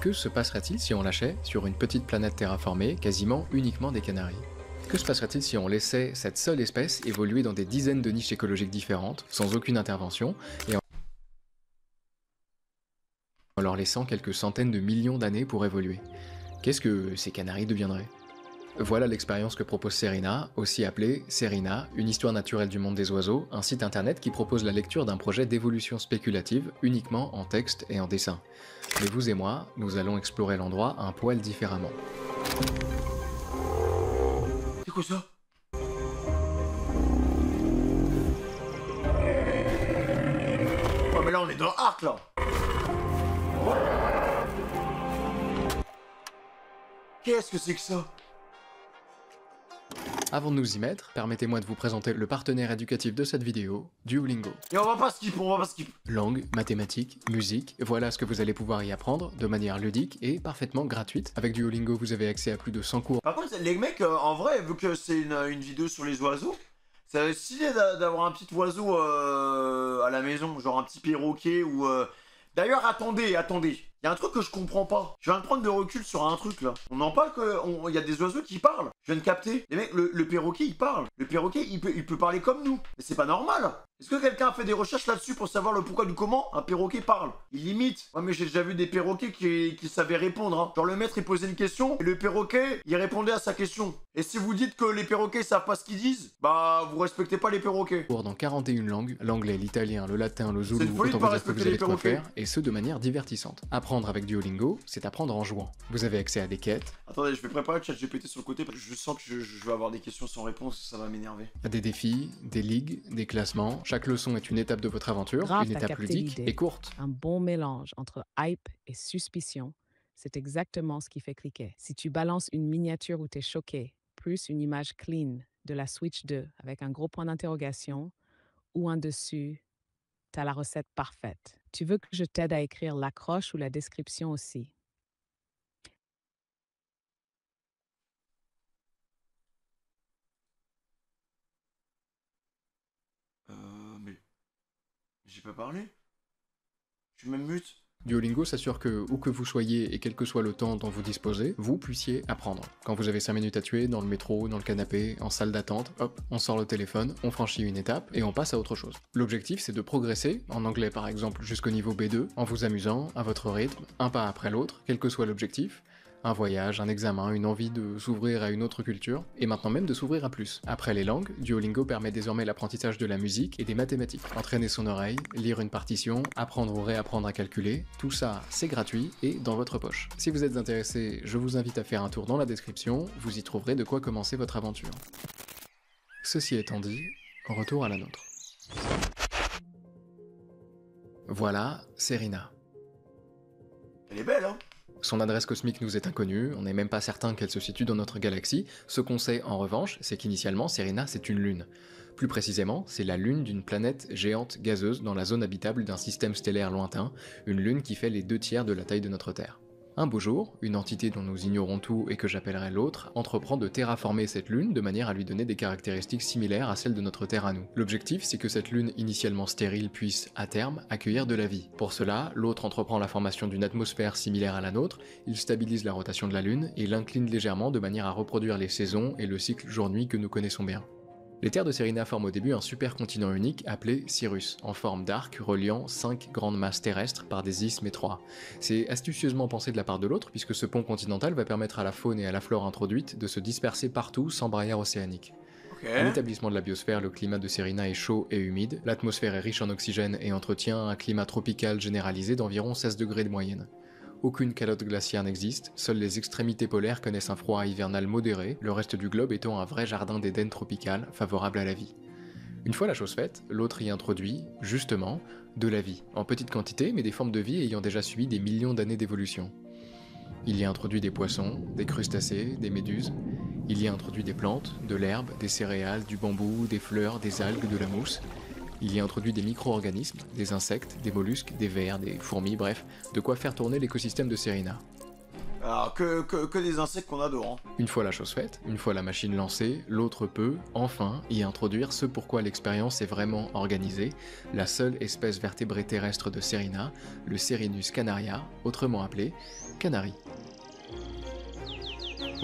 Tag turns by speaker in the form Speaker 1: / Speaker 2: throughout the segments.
Speaker 1: Que se passerait-il si on lâchait sur une petite planète terraformée quasiment uniquement des canaris? Que se passerait-il si on laissait cette seule espèce évoluer dans des dizaines de niches écologiques différentes, sans aucune intervention, et en leur laissant quelques centaines de millions d'années pour évoluer? Qu'est-ce que ces canaris deviendraient? Voilà l'expérience que propose Serena, aussi appelée Serena, une histoire naturelle du monde des oiseaux, un site internet qui propose la lecture d'un projet d'évolution spéculative uniquement en texte et en dessin. Mais vous et moi, nous allons explorer l'endroit un poil différemment.
Speaker 2: C'est quoi ça? Oh mais là on est dans Arc là. Qu'est-ce que c'est que ça?
Speaker 1: Avant de nous y mettre, permettez-moi de vous présenter le partenaire éducatif de cette vidéo, Duolingo.
Speaker 2: Et on va pas skip.
Speaker 1: Langue, mathématiques, musique, voilà ce que vous allez pouvoir y apprendre de manière ludique et parfaitement gratuite. Avec Duolingo, vous avez accès à plus de 100 cours.
Speaker 2: Par contre, les mecs, en vrai, vu que c'est une vidéo sur les oiseaux, ça va être stylé d'avoir un petit oiseau à la maison, genre un petit perroquet ou... D'ailleurs, attendez. Il y a un truc que je comprends pas. Je viens de prendre de recul sur un truc là. On en parle il y a des oiseaux qui parlent. Je viens de capter. Les mecs, le perroquet il parle. Le perroquet il peut parler comme nous. Mais c'est pas normal. Est-ce que quelqu'un a fait des recherches là-dessus pour savoir le pourquoi du comment un perroquet parle? Il imite. Ouais mais j'ai déjà vu des perroquets qui savaient répondre. Hein. Genre le maître il posait une question et le perroquet il répondait à sa question. Et si vous dites que les perroquets savent pas ce qu'ils disent, bah vous respectez pas les perroquets.
Speaker 1: Cours dans 41 langues, l'anglais, l'italien, le latin, le
Speaker 2: C'est
Speaker 1: zoulou,
Speaker 2: une folie de
Speaker 1: autant
Speaker 2: pas
Speaker 1: vous dire que vous
Speaker 2: respecter
Speaker 1: avez
Speaker 2: les
Speaker 1: de quoi
Speaker 2: perroquets.
Speaker 1: faire, et ce de manière divertissante. Apprendre avec Duolingo, c'est apprendre en jouant. Vous avez accès à des quêtes,
Speaker 2: Attendez, je vais préparer le chat GPT sur le côté parce que je sens que je vais avoir des questions sans réponse, ça va m'énerver.
Speaker 1: à des défis, des ligues, des classements. Chaque leçon est une étape de votre aventure,
Speaker 3: Grave,
Speaker 1: une
Speaker 3: t'as
Speaker 1: étape
Speaker 3: capté
Speaker 1: ludique
Speaker 3: l'idée.
Speaker 1: et courte.
Speaker 3: Un bon mélange entre hype et suspicion, c'est exactement ce qui fait cliquer. Si tu balances une miniature où t'es choqué, plus une image clean de la Switch 2 avec un gros point d'interrogation ou un dessus, t'as la recette parfaite. Tu veux que je t'aide à écrire l'accroche ou la description aussi?
Speaker 2: Mais... J'ai pas parlé? Je suis même mute.
Speaker 1: Duolingo s'assure que, où que vous soyez et quel que soit le temps dont vous disposez, vous puissiez apprendre. Quand vous avez 5 minutes à tuer, dans le métro, dans le canapé, en salle d'attente, hop, on sort le téléphone, on franchit une étape et on passe à autre chose. L'objectif c'est de progresser, en anglais par exemple jusqu'au niveau B2, en vous amusant, à votre rythme, un pas après l'autre, quel que soit l'objectif. Un voyage, un examen, une envie de s'ouvrir à une autre culture, et maintenant même de s'ouvrir à plus. Après les langues, Duolingo permet désormais l'apprentissage de la musique et des mathématiques. Entraîner son oreille, lire une partition, apprendre ou réapprendre à calculer, tout ça c'est gratuit et dans votre poche. Si vous êtes intéressé, je vous invite à faire un tour dans la description, vous y trouverez de quoi commencer votre aventure. Ceci étant dit, retour à la nôtre. Voilà Serena.
Speaker 2: Elle est belle, hein?
Speaker 1: Son adresse cosmique nous est inconnue, on n'est même pas certain qu'elle se situe dans notre galaxie. Ce qu'on sait en revanche, c'est qu'initialement Serena c'est une lune. Plus précisément, c'est la lune d'une planète géante gazeuse dans la zone habitable d'un système stellaire lointain, une lune qui fait les 2/3 de la taille de notre Terre. Un beau jour, une entité dont nous ignorons tout et que j'appellerai l'autre, entreprend de terraformer cette lune de manière à lui donner des caractéristiques similaires à celles de notre Terre à nous. L'objectif, c'est que cette lune initialement stérile puisse, à terme, accueillir de la vie. Pour cela, l'autre entreprend la formation d'une atmosphère similaire à la nôtre, il stabilise la rotation de la lune et l'incline légèrement de manière à reproduire les saisons et le cycle jour-nuit que nous connaissons bien. Les terres de Serena forment au début un supercontinent unique appelé Cyrus, en forme d'arc reliant 5 grandes masses terrestres par des isthmes étroits. C'est astucieusement pensé de la part de l'autre puisque ce pont continental va permettre à la faune et à la flore introduite de se disperser partout sans barrière océanique.
Speaker 2: Ok.
Speaker 1: À l'établissement de la biosphère, le climat de Serena est chaud et humide, l'atmosphère est riche en oxygène et entretient un climat tropical généralisé d'environ 16 degrés de moyenne. Aucune calotte glaciaire n'existe, seules les extrémités polaires connaissent un froid hivernal modéré, le reste du globe étant un vrai jardin d'Éden tropical, favorable à la vie. Une fois la chose faite, l'autre y introduit, justement, de la vie, en petite quantité, mais des formes de vie ayant déjà subi des millions d'années d'évolution. Il y a introduit des poissons, des crustacés, des méduses. Il y a introduit des plantes, de l'herbe, des céréales, du bambou, des fleurs, des algues, de la mousse. Il y a introduit des micro-organismes, des insectes, des mollusques, des vers, des fourmis, bref, de quoi faire tourner l'écosystème de Serena.
Speaker 2: Alors que des insectes qu'on adore. Hein.
Speaker 1: Une fois la chose faite, une fois la machine lancée, l'autre peut, enfin, y introduire ce pourquoi l'expérience est vraiment organisée, la seule espèce vertébrée terrestre de Serena, le Serinus canaria, autrement appelé canari.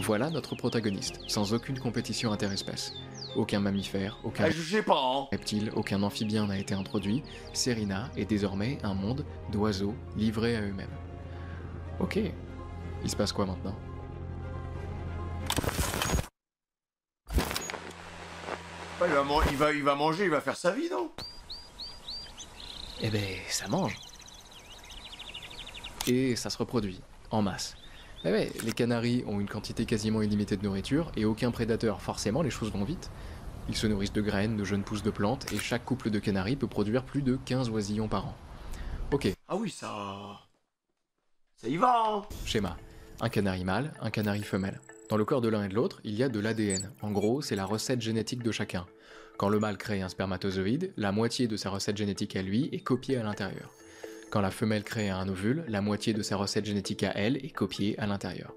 Speaker 1: Voilà notre protagoniste, sans aucune compétition interespèce. Aucun mammifère, aucun
Speaker 2: Je sais pas, hein.
Speaker 1: reptile, aucun amphibien n'a été introduit, Serena est désormais un monde d'oiseaux livrés à eux-mêmes. Ok, il se passe quoi maintenant?
Speaker 2: Il va manger, il va faire sa vie, non?
Speaker 1: Eh ben, ça mange. Et ça se reproduit, en masse. Eh ouais, les canaris ont une quantité quasiment illimitée de nourriture et aucun prédateur, forcément les choses vont vite. Ils se nourrissent de graines, de jeunes pousses de plantes et chaque couple de canaris peut produire plus de 15 oisillons par an. Ok,
Speaker 2: Ah oui, ça y va, hein.
Speaker 1: schéma. Un canari mâle, un canari femelle. Dans le corps de l'un et de l'autre, il y a de l'ADN. En gros, c'est la recette génétique de chacun. Quand le mâle crée un spermatozoïde, la moitié de sa recette génétique à lui est copiée à l'intérieur. Quand la femelle crée un ovule, la moitié de sa recette génétique à elle est copiée à l'intérieur.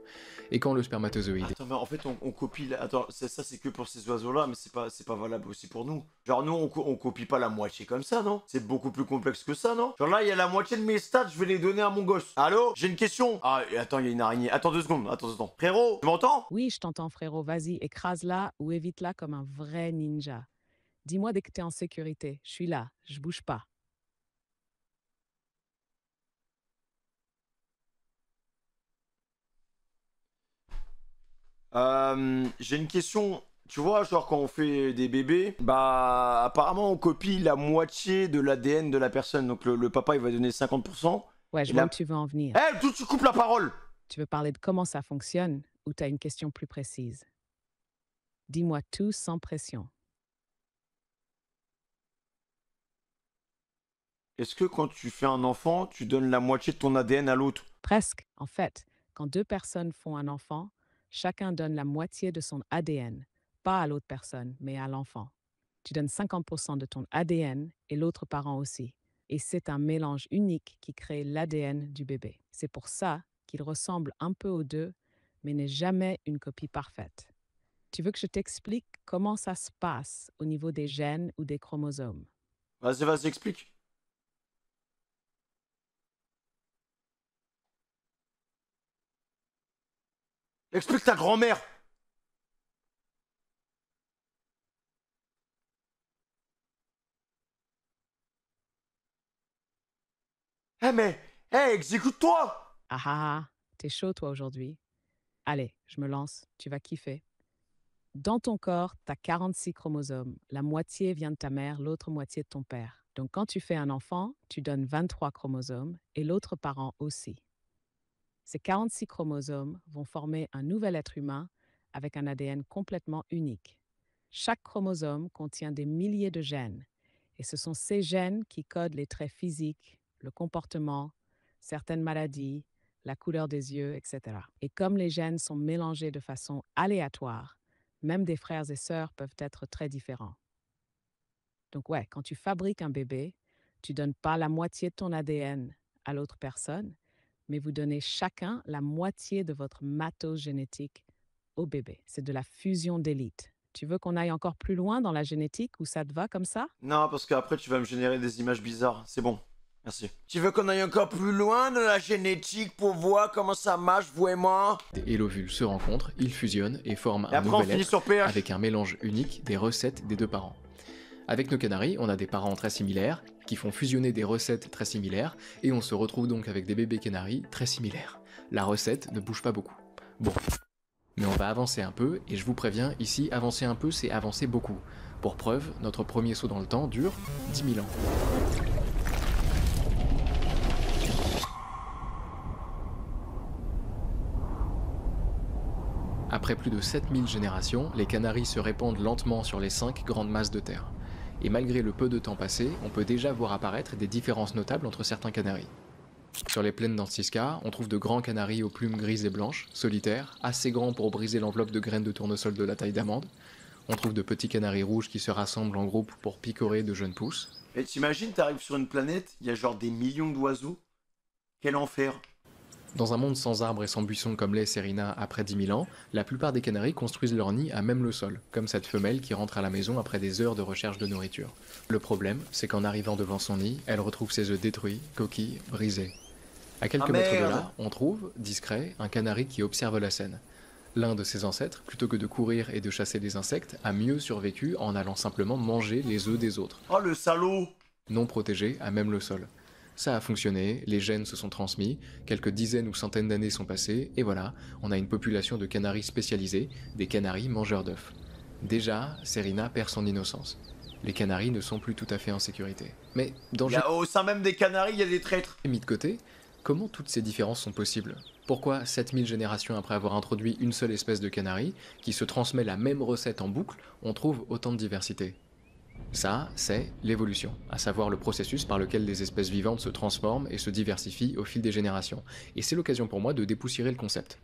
Speaker 1: Et quand le spermatozoïde...
Speaker 2: Attends, mais en fait, on copie... Attends, ça c'est que pour ces oiseaux-là, mais c'est pas valable aussi pour nous. Genre, nous, on copie pas la moitié comme ça, non? C'est beaucoup plus complexe que ça, non? Genre là, il y a la moitié de mes stats, je vais les donner à mon gosse. Allô? J'ai une question. Ah, et attends, il y a une araignée. Attends 2 secondes, attends 2 secondes. Frérot, tu m'entends?
Speaker 3: Oui, je t'entends, frérot. Vas-y, écrase-la ou évite-la comme un vrai ninja. Dis-moi dès que t'es en sécurité. Je suis là, je bouge pas.
Speaker 2: J'ai une question. Tu vois, genre quand on fait des bébés, bah apparemment on copie la moitié de l'ADN de la personne. Donc le papa il va donner 50%.
Speaker 3: Ouais, je
Speaker 2: Et
Speaker 3: vois
Speaker 2: la...
Speaker 3: où tu veux en venir.
Speaker 2: Eh, tout tu coupes la parole!
Speaker 3: Tu veux parler de comment ça fonctionne ou t'as une question plus précise? Dis-moi tout sans pression.
Speaker 2: Est-ce que quand tu fais un enfant, tu donnes la moitié de ton ADN à l'autre?
Speaker 3: Presque. En fait, quand deux personnes font un enfant, chacun donne la moitié de son ADN, pas à l'autre personne, mais à l'enfant. Tu donnes 50% de ton ADN et l'autre parent aussi. Et c'est un mélange unique qui crée l'ADN du bébé. C'est pour ça qu'il ressemble un peu aux deux, mais n'est jamais une copie parfaite. Tu veux que je t'explique comment ça se passe au niveau des gènes ou des chromosomes?
Speaker 2: Vas-y, explique. Explique ta grand-mère! Eh mais, exécute-toi!
Speaker 3: Ah ah ah, t'es chaud toi aujourd'hui. Allez, je me lance, tu vas kiffer. Dans ton corps, tu as 46 chromosomes. La moitié vient de ta mère, l'autre moitié de ton père. Donc quand tu fais un enfant, tu donnes 23 chromosomes et l'autre parent aussi. Ces 46 chromosomes vont former un nouvel être humain avec un ADN complètement unique. Chaque chromosome contient des milliers de gènes et ce sont ces gènes qui codent les traits physiques, le comportement, certaines maladies, la couleur des yeux, etc. Et comme les gènes sont mélangés de façon aléatoire, même des frères et sœurs peuvent être très différents. Donc ouais, quand tu fabriques un bébé, tu donnes pas la moitié de ton ADN à l'autre personne, mais vous donnez chacun la moitié de votre matos génétique au bébé. C'est de la fusion d'élite. Tu veux qu'on aille encore plus loin dans la génétique ou ça te va comme ça?
Speaker 2: Non, parce qu'après tu vas me générer des images bizarres. C'est bon. Merci. Tu veux qu'on aille encore plus loin dans la génétique pour voir comment ça marche, vous et moi?
Speaker 1: Et l'ovule se rencontrent, ils fusionnent et forment
Speaker 2: Et
Speaker 1: un
Speaker 2: après on
Speaker 1: nouvel
Speaker 2: finit
Speaker 1: être
Speaker 2: sur PH.
Speaker 1: avec un mélange unique des recettes des deux parents. Avec nos canaris, on a des parents très similaires qui font fusionner des recettes très similaires et on se retrouve donc avec des bébés canaris très similaires. La recette ne bouge pas beaucoup. Bon, mais on va avancer un peu et je vous préviens, ici avancer un peu c'est avancer beaucoup. Pour preuve, notre premier saut dans le temps dure 10 000 ans. Après plus de 7000 générations, les canaris se répandent lentement sur les 5 grandes masses de terre. Et malgré le peu de temps passé, on peut déjà voir apparaître des différences notables entre certains canaris. Sur les plaines d'Antsika, on trouve de grands canaris aux plumes grises et blanches, solitaires, assez grands pour briser l'enveloppe de graines de tournesol de la taille d'amande. On trouve de petits canaris rouges qui se rassemblent en groupe pour picorer de jeunes pousses.
Speaker 2: Et t'imagines, t'arrives sur une planète, il y a genre des millions d'oiseaux. Quel enfer.
Speaker 1: Dans un monde sans arbres et sans buissons comme l'est Serena après 10 000 ans, la plupart des canaris construisent leur nid à même le sol, comme cette femelle qui rentre à la maison après des heures de recherche de nourriture. Le problème, c'est qu'en arrivant devant son nid, elle retrouve ses œufs détruits, coquilles, brisés. À quelques
Speaker 2: Ah
Speaker 1: mètres de
Speaker 2: merde.
Speaker 1: là, on trouve, discret, un canari qui observe la scène. L'un de ses ancêtres, plutôt que de courir et de chasser des insectes, a mieux survécu en allant simplement manger les œufs des autres,
Speaker 2: Oh le salaud.
Speaker 1: non protégés à même le sol. Ça a fonctionné, les gènes se sont transmis, quelques dizaines ou centaines d'années sont passées, et voilà, on a une population de canaris spécialisés, des canaris mangeurs d'œufs. Déjà, Serena perd son innocence. Les canaris ne sont plus tout à fait en sécurité. Mais dans
Speaker 2: Au sein même des Canaries, il y a des traîtres.
Speaker 1: mis de côté, comment toutes ces différences sont possibles? Pourquoi 7000 générations après avoir introduit une seule espèce de canari, qui se transmet la même recette en boucle, on trouve autant de diversité? Ça, c'est l'évolution, à savoir le processus par lequel les espèces vivantes se transforment et se diversifient au fil des générations. Et c'est l'occasion pour moi de dépoussiérer le concept.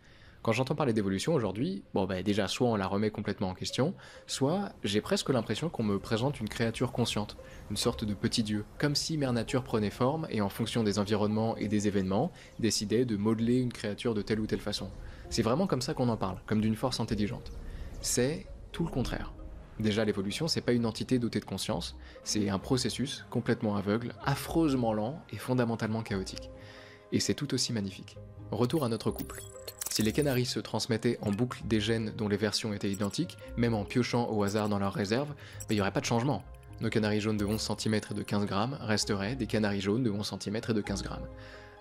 Speaker 1: Quand j'entends parler d'évolution aujourd'hui, déjà soit on la remet complètement en question, soit j'ai presque l'impression qu'on me présente une créature consciente, une sorte de petit dieu, comme si Mère Nature prenait forme et en fonction des environnements et des événements, décidait de modeler une créature de telle ou telle façon. C'est vraiment comme ça qu'on en parle, comme d'une force intelligente. C'est tout le contraire. Déjà, l'évolution, c'est pas une entité dotée de conscience, c'est un processus complètement aveugle, affreusement lent et fondamentalement chaotique. Et c'est tout aussi magnifique. Retour à notre couple. Si les canaris se transmettaient en boucle des gènes dont les versions étaient identiques, même en piochant au hasard dans leurs réserves, il n'y aurait pas de changement. Nos canaris jaunes de 11 cm et de 15 grammes resteraient des canaris jaunes de 11 cm et de 15 grammes.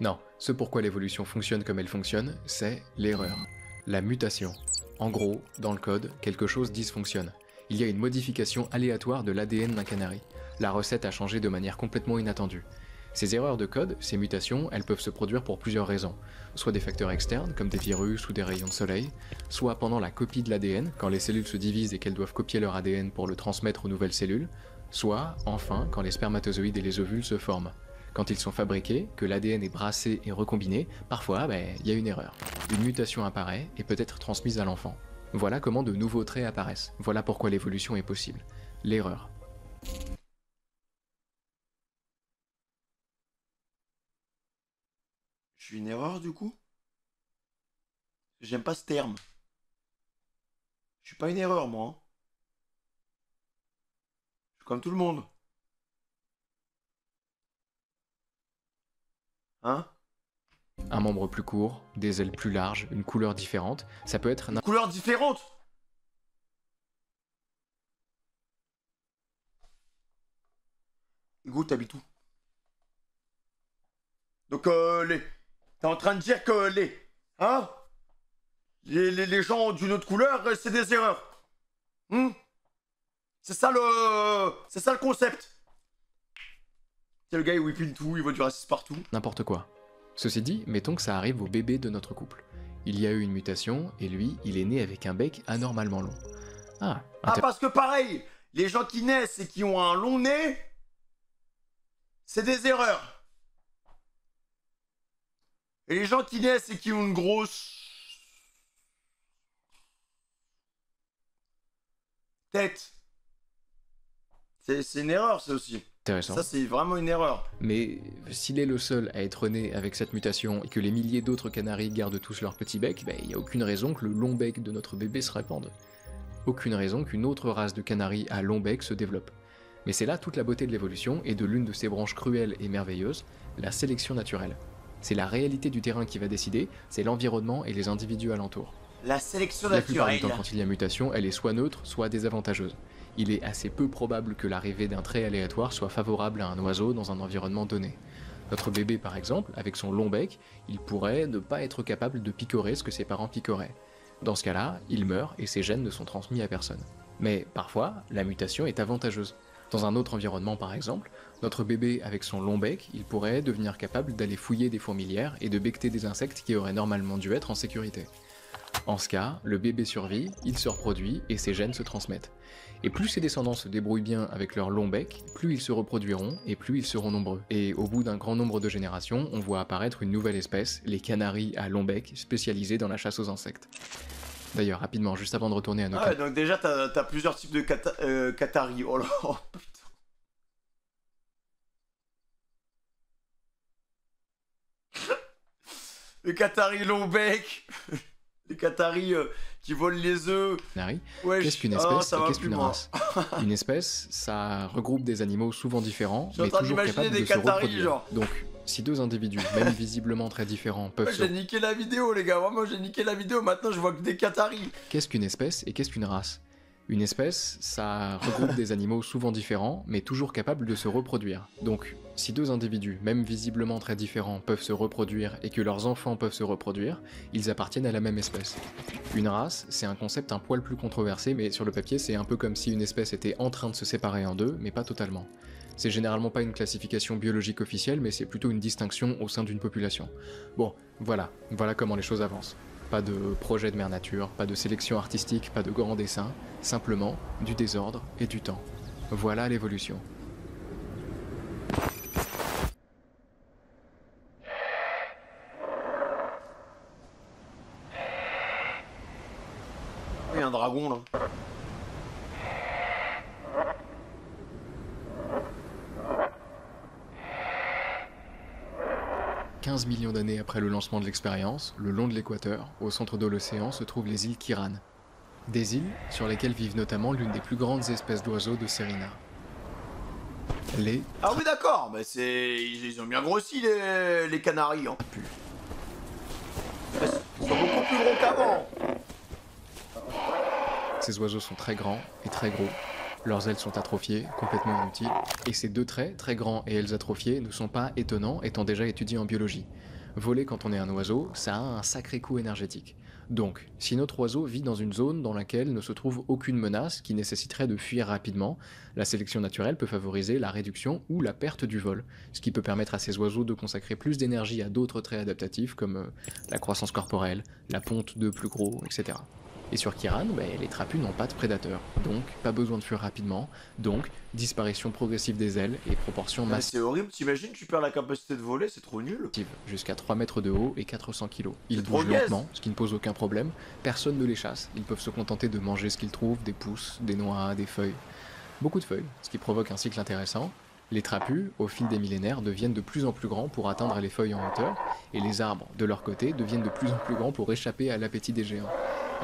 Speaker 1: Non, ce pourquoi l'évolution fonctionne comme elle fonctionne, c'est l'erreur. La mutation. En gros, dans le code, quelque chose dysfonctionne. Il y a une modification aléatoire de l'ADN d'un canari. La recette a changé de manière complètement inattendue. Ces erreurs de code, ces mutations, elles peuvent se produire pour plusieurs raisons. Soit des facteurs externes, comme des virus ou des rayons de soleil, soit pendant la copie de l'ADN, quand les cellules se divisent et qu'elles doivent copier leur ADN pour le transmettre aux nouvelles cellules, soit, enfin, quand les spermatozoïdes et les ovules se forment. Quand ils sont fabriqués, que l'ADN est brassé et recombiné, parfois, il y a une erreur. Une mutation apparaît et peut être transmise à l'enfant. Voilà comment de nouveaux traits apparaissent. Voilà pourquoi l'évolution est possible. L'erreur.
Speaker 2: Je suis une erreur du coup? J'aime pas ce terme. Je suis pas une erreur moi, hein. Je suis comme tout le monde. Hein?
Speaker 1: Un membre plus court, des ailes plus larges, une couleur différente, ça peut être
Speaker 2: Une couleur différente. Hugo, t'habites où? Donc t'es en train de dire que Hein? Les gens d'une autre couleur, c'est des erreurs. C'est ça le concept. C'est le gars, il whippine tout, il voit du racisme partout.
Speaker 1: n'importe quoi. Ceci dit, mettons que ça arrive au bébé de notre couple. Il y a eu une mutation, et lui, il est né avec un bec anormalement long.
Speaker 2: Ah, parce que pareil, les gens qui naissent et qui ont un long nez, c'est des erreurs. Et les gens qui naissent et qui ont une grosse tête, c'est une erreur, ça aussi.
Speaker 1: Intéressant.
Speaker 2: Ça, c'est vraiment une erreur.
Speaker 1: Mais s'il est le seul à être né avec cette mutation et que les milliers d'autres canaris gardent tous leur petit bec, il n'y a aucune raison que le long bec de notre bébé se répande. Aucune raison qu'une autre race de canaris à long bec se développe. Mais c'est là toute la beauté de l'évolution et de l'une de ses branches cruelles et merveilleuses, la sélection naturelle. C'est la réalité du terrain qui va décider, c'est l'environnement et les individus alentour.
Speaker 2: La sélection
Speaker 1: La plupart du
Speaker 2: naturelle.
Speaker 1: temps, quand il y a mutation, elle est soit neutre, soit désavantageuse. Il est assez peu probable que l'arrivée d'un trait aléatoire soit favorable à un oiseau dans un environnement donné. Notre bébé, par exemple, avec son long bec, il pourrait ne pas être capable de picorer ce que ses parents picoraient. Dans ce cas-là, il meurt et ses gènes ne sont transmis à personne. Mais parfois, la mutation est avantageuse. Dans un autre environnement, par exemple, notre bébé avec son long bec, il pourrait devenir capable d'aller fouiller des fourmilières et de becqueter des insectes qui auraient normalement dû être en sécurité. En ce cas, le bébé survit, il se reproduit et ses gènes se transmettent. Et plus ses descendants se débrouillent bien avec leur long bec, plus ils se reproduiront et plus ils seront nombreux. Et au bout d'un grand nombre de générations, on voit apparaître une nouvelle espèce, les canaris à long bec, spécialisés dans la chasse aux insectes. D'ailleurs, rapidement, juste avant de retourner à nos
Speaker 2: Ah ouais, donc déjà, t'as plusieurs types de cataris. Oh là, oh, putain. Les Qataris long bec. Les Qataris qui volent les œufs.
Speaker 1: Ouais, qu'est-ce qu'une espèce et qu'est-ce qu'une race? Une espèce, ça regroupe des animaux souvent différents, mais toujours capables de se reproduire. Genre. Donc, si deux individus, même visiblement très différents, peuvent
Speaker 2: J'ai niqué la vidéo, les gars. Moi, j'ai niqué la vidéo. Maintenant, je vois que des Qataris.
Speaker 1: Qu'est-ce qu'une espèce et qu'est-ce qu'une race? Une espèce, ça regroupe des animaux souvent différents, mais toujours capables de se reproduire. Donc, si deux individus, même visiblement très différents, peuvent se reproduire et que leurs enfants peuvent se reproduire, ils appartiennent à la même espèce. Une race, c'est un concept un poil plus controversé, mais sur le papier, c'est un peu comme si une espèce était en train de se séparer en deux, mais pas totalement. C'est généralement pas une classification biologique officielle, mais c'est plutôt une distinction au sein d'une population. Bon, voilà comment les choses avancent. Pas de projet de mère nature, pas de sélection artistique, pas de grands dessins, simplement du désordre et du temps. Voilà l'évolution.
Speaker 2: Il y a un dragon là.
Speaker 1: 15 millions d'années après le lancement de l'expérience, le long de l'équateur, au centre de l'océan, se trouvent les îles Kiran. Des îles sur lesquelles vivent notamment l'une des plus grandes espèces d'oiseaux de Serena. Les...
Speaker 2: Ah oui d'accord, bah ils ont bien grossi les Canaries. Hein. Ils sont beaucoup plus gros qu'avant.
Speaker 1: Ces oiseaux sont très grands et très gros. Leurs ailes sont atrophiées, complètement inutiles, et ces deux traits, très grands et ailes atrophiées, ne sont pas étonnants étant déjà étudiés en biologie. Voler quand on est un oiseau, ça a un sacré coût énergétique. Donc, si notre oiseau vit dans une zone dans laquelle ne se trouve aucune menace qui nécessiterait de fuir rapidement, la sélection naturelle peut favoriser la réduction ou la perte du vol, ce qui peut permettre à ces oiseaux de consacrer plus d'énergie à d'autres traits adaptatifs comme la croissance corporelle, la ponte d'œufs plus gros, etc. Et sur Kiran, les trapus n'ont pas de prédateurs, donc pas besoin de fuir rapidement, donc disparition progressive des ailes et proportion massive.
Speaker 2: C'est horrible, t'imagines, tu perds la capacité de voler, c'est trop nul.
Speaker 1: Jusqu'à 3 mètres de haut et 400 kg. Ils bougent lentement, ce qui ne pose aucun problème, personne ne les chasse, ils peuvent se contenter de manger ce qu'ils trouvent, des pousses, des noix, des feuilles. Beaucoup de feuilles, ce qui provoque un cycle intéressant. Les trapus, au fil des millénaires, deviennent de plus en plus grands pour atteindre les feuilles en hauteur, et les arbres, de leur côté, deviennent de plus en plus grands pour échapper à l'appétit des géants.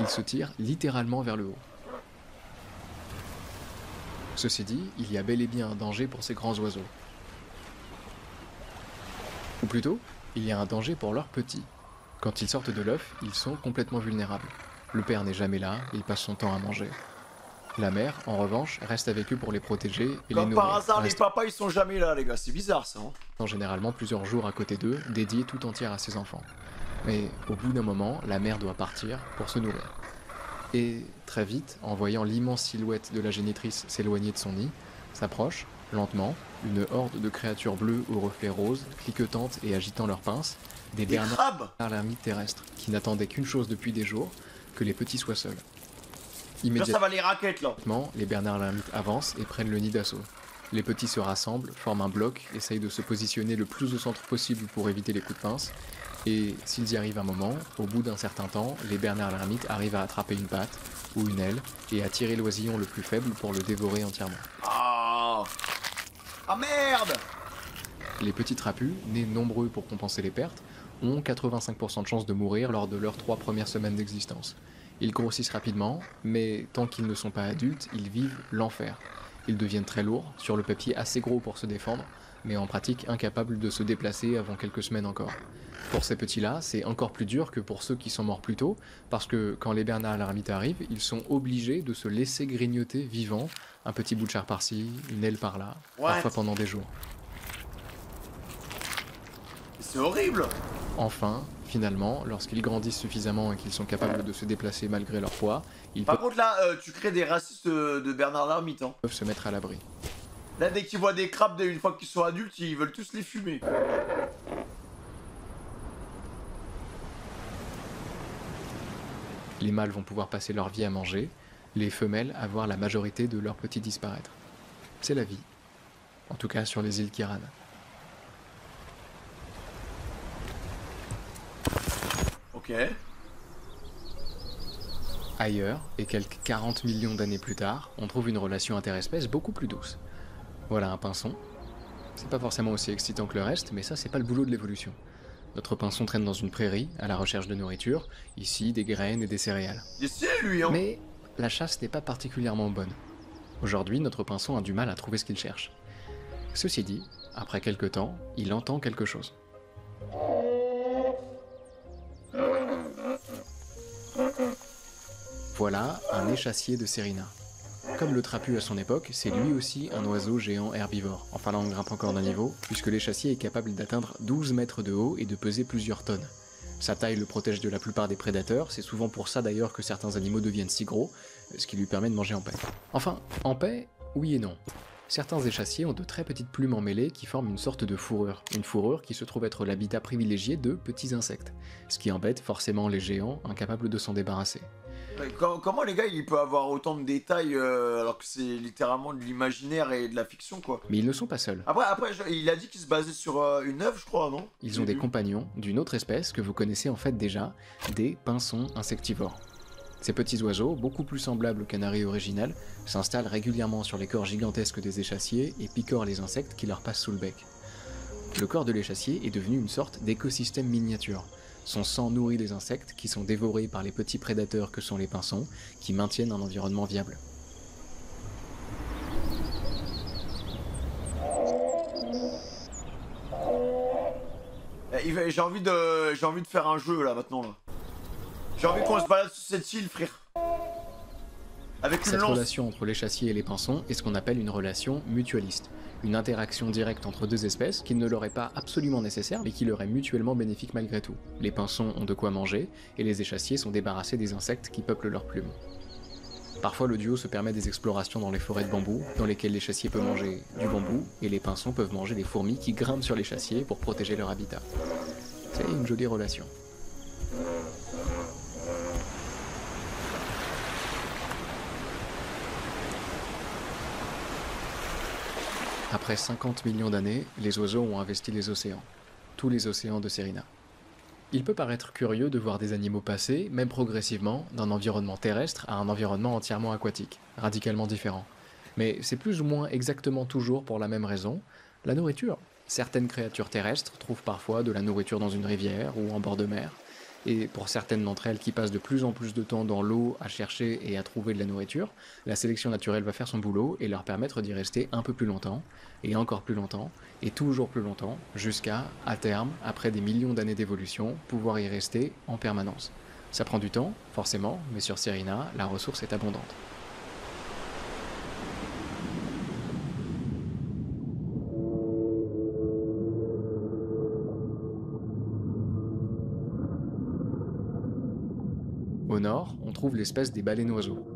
Speaker 1: Ils se tirent littéralement vers le haut. Ceci dit, il y a bel et bien un danger pour ces grands oiseaux. Ou plutôt, il y a un danger pour leurs petits. Quand ils sortent de l'œuf, ils sont complètement vulnérables. Le père n'est jamais là, il passe son temps à manger. La mère, en revanche, reste avec eux pour les protéger et les nourrir.
Speaker 2: Comme par hasard, les papas ils sont jamais là, les gars, c'est bizarre ça. Hein.
Speaker 1: Généralement plusieurs jours à côté d'eux, dédiés tout entière à ses enfants. Mais au bout d'un moment, la mère doit partir pour se nourrir. Et très vite, en voyant l'immense silhouette de la génitrice s'éloigner de son nid, s'approche, lentement, une horde de créatures bleues aux reflets roses, cliquetantes et agitant leurs pinces, des bernards l'ermite terrestre, qui n'attendaient qu'une chose depuis des jours, que les petits soient seuls.
Speaker 2: Ça va les raquettes là.
Speaker 1: Les bernards l'ermite avancent et prennent le nid d'assaut. Les petits se rassemblent, forment un bloc, essayent de se positionner le plus au centre possible pour éviter les coups de pince, et s'ils y arrivent un moment, au bout d'un certain temps, les bernards l'ermite arrivent à attraper une patte ou une aile et à tirer l'oisillon le plus faible pour le dévorer entièrement.
Speaker 2: Ah merde!
Speaker 1: Les petits trapus, nés nombreux pour compenser les pertes, ont 85% de chances de mourir lors de leurs 3 premières semaines d'existence. Ils grossissent rapidement, mais tant qu'ils ne sont pas adultes, ils vivent l'enfer. Ils deviennent très lourds, sur le papier assez gros pour se défendre, mais en pratique incapables de se déplacer avant quelques semaines encore. Pour ces petits-là, c'est encore plus dur que pour ceux qui sont morts plus tôt, parce que quand les bernards l'ermite arrivent, ils sont obligés de se laisser grignoter vivants, un petit bout de chair par-ci, une aile par-là, parfois pendant des jours.
Speaker 2: C'est horrible!
Speaker 1: Enfin, finalement, lorsqu'ils grandissent suffisamment et qu'ils sont capables de se déplacer malgré leur poids, ils
Speaker 2: Par contre là, tu crées des racistes de Bernard l'ermite. Hein.
Speaker 1: Peuvent se mettre à l'abri.
Speaker 2: Là, dès qu'ils voient des crabes, une fois qu'ils sont adultes, ils veulent tous les fumer.
Speaker 1: Les mâles vont pouvoir passer leur vie à manger, les femelles à voir la majorité de leurs petits disparaître. C'est la vie. En tout cas sur les îles Kiran.
Speaker 2: Ok.
Speaker 1: Ailleurs, et quelques 40 millions d'années plus tard, on trouve une relation interespèce beaucoup plus douce. Voilà un pinson. C'est pas forcément aussi excitant que le reste, mais ça c'est pas le boulot de l'évolution. Notre pinson traîne dans une prairie, à la recherche de nourriture, ici des graines et des céréales.
Speaker 2: Il est stylé lui, hein.
Speaker 1: Mais la chasse n'est pas particulièrement bonne. Aujourd'hui, notre pinson a du mal à trouver ce qu'il cherche. Ceci dit, après quelque temps, il entend quelque chose. Voilà un échassier de Sérina. Comme le trapu à son époque, c'est lui aussi un oiseau géant herbivore. Enfin là on grimpe encore d'un niveau, puisque l'échassier est capable d'atteindre 12 mètres de haut et de peser plusieurs tonnes. Sa taille le protège de la plupart des prédateurs, c'est souvent pour ça d'ailleurs que certains animaux deviennent si gros, ce qui lui permet de manger en paix. Enfin, en paix, oui et non. Certains échassiers ont de très petites plumes emmêlées qui forment une sorte de fourrure. Une fourrure qui se trouve être l'habitat privilégié de petits insectes, ce qui embête forcément les géants incapables de s'en débarrasser.
Speaker 2: Comment les gars il peut avoir autant de détails alors que c'est littéralement de l'imaginaire et de la fiction quoi.
Speaker 1: Mais ils ne sont pas seuls.
Speaker 2: Après il a dit qu'il se basait sur une œuvre je crois non.
Speaker 1: Ils ont des compagnons d'une autre espèce que vous connaissez en fait déjà, des pinsons insectivores. Ces petits oiseaux, beaucoup plus semblables au canari original, s'installent régulièrement sur les corps gigantesques des échassiers et picorent les insectes qui leur passent sous le bec. Le corps de l'échassier est devenu une sorte d'écosystème miniature. Son sang nourrit les insectes qui sont dévorés par les petits prédateurs que sont les pinsons, qui maintiennent un environnement viable.
Speaker 2: J'ai envie de faire un jeu là maintenant là. J'ai envie qu'on se balade sur cette île frère. Avec une
Speaker 1: Cette
Speaker 2: lance.
Speaker 1: relation entre l'échassier et les pinsons est ce qu'on appelle une relation mutualiste. Une interaction directe entre deux espèces qui ne leur est pas absolument nécessaire mais qui leur est mutuellement bénéfique malgré tout. Les pinsons ont de quoi manger et les échassiers sont débarrassés des insectes qui peuplent leurs plumes. Parfois le duo se permet des explorations dans les forêts de bambou dans lesquelles l'échassier peut manger du bambou et les pinsons peuvent manger des fourmis qui grimpent sur l'échassier pour protéger leur habitat. C'est une jolie relation. Après 50 millions d'années, les oiseaux ont investi les océans. Tous les océans de Sérina. Il peut paraître curieux de voir des animaux passer, même progressivement, d'un environnement terrestre à un environnement entièrement aquatique, radicalement différent. Mais c'est plus ou moins exactement toujours pour la même raison, la nourriture. Certaines créatures terrestres trouvent parfois de la nourriture dans une rivière ou en bord de mer, et pour certaines d'entre elles qui passent de plus en plus de temps dans l'eau à chercher et à trouver de la nourriture, la sélection naturelle va faire son boulot et leur permettre d'y rester un peu plus longtemps, et encore plus longtemps, et toujours plus longtemps, jusqu'à, à terme, après des millions d'années d'évolution, pouvoir y rester en permanence. Ça prend du temps, forcément, mais sur Sérina, la ressource est abondante. Au nord, on trouve l'espèce des baleines-oiseaux.